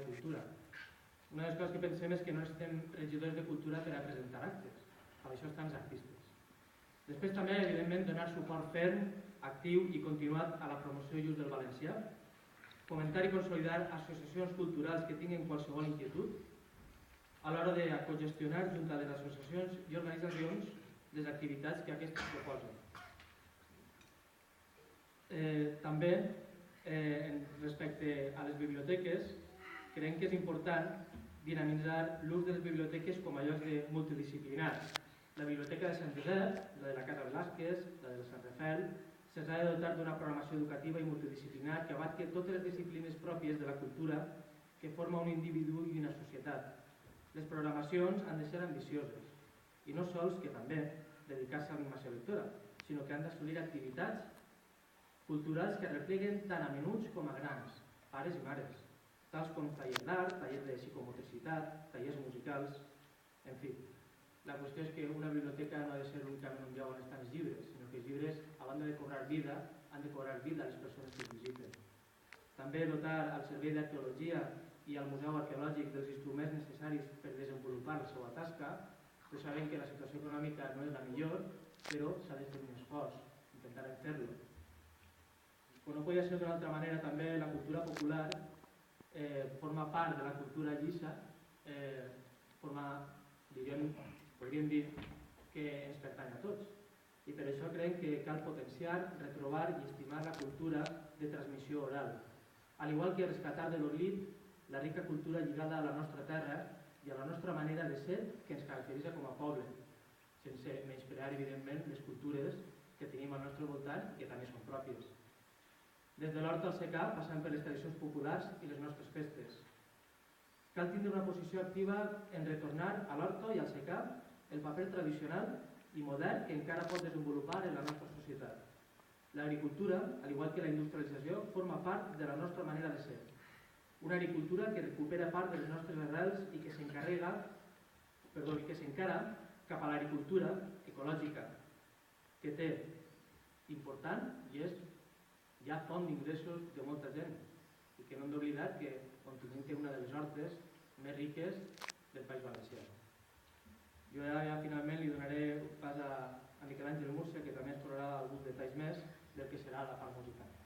cultura. Una de les coses que pensem és que no necessitem regidors de cultura per a presentar actes, per això estan els artistes. Després també, evidentment, donar suport ferm, actiu i continuat a la promoció i ús del valencià, fomentar i consolidar associacions culturals que tinguin qualsevol inquietud, a l'hora de cogestionar junt a les associacions i organitzacions les activitats que aquestes proposen. També, respecte a les biblioteques, creiem que és important dinamitzar l'ús de les biblioteques com a llocs multidisciplinars. La Biblioteca de Sant Josep, la de la Casa Velázquez, la de Sant Rafael, se'ls ha de dotar d'una programació educativa i multidisciplinar que abarque totes les disciplines pròpies de la cultura que forma un individu i una societat. Les programacions han de ser ambicioses i no sols que també dedicar-se a l'animació lectora, sinó que han d'assolir activitats culturals que repleguen tant a menuts com a grans, pares i mares, tals com tallers d'art, tallers de psicomotricitat, tallers musicals, en fi. La qüestió és que una biblioteca no ha de ser únicament un lloc on estan els llibres, sinó que els llibres, a banda de cobrar vida, han de cobrar vida a les persones que els visiten. També dotar al Servei d'Arqueologia i al Museu Arqueològic dels instruments necessaris per desenvolupar la seva tasca, però sabem que la situació econòmica no és la millor, però s'ha de fer un esforç, intentarem fer-lo. Com no podia ser d'una altra manera, també la cultura popular forma part de la cultura llisa, podríem dir que ens pertany a tots. I per això creiem que cal potenciar, retrobar i estimar la cultura de transmissió oral, al igual que rescatar de l'oblit la rica cultura lligada a la nostra terra i a la nostra manera de ser que ens caracteritza com a poble, sense menysprear, evidentment, les cultures que tenim al nostre voltant i que també són pròpies. Des de l'horta al secà, passant per les tradicions populars i les nostres festes. Cal tindre una posició activa en retornar a l'horta i al secà el paper tradicional i modern que encara pot desenvolupar en la nostra societat. L'agricultura, al igual que la industrialització, forma part de la nostra manera de ser. Una agricultura que recupera part de les nostres arrels i que s'encara cap a l'agricultura ecològica, que té important i és ja font d'ingressos de molta gent i que no hem d'oblidar que Ontinyent té una de les hortes més riques del País Valencià. Jo ja finalment li donaré pas a Miquel Àngel Múrcia, que també ens posarà alguns detalls més del que serà la part musical.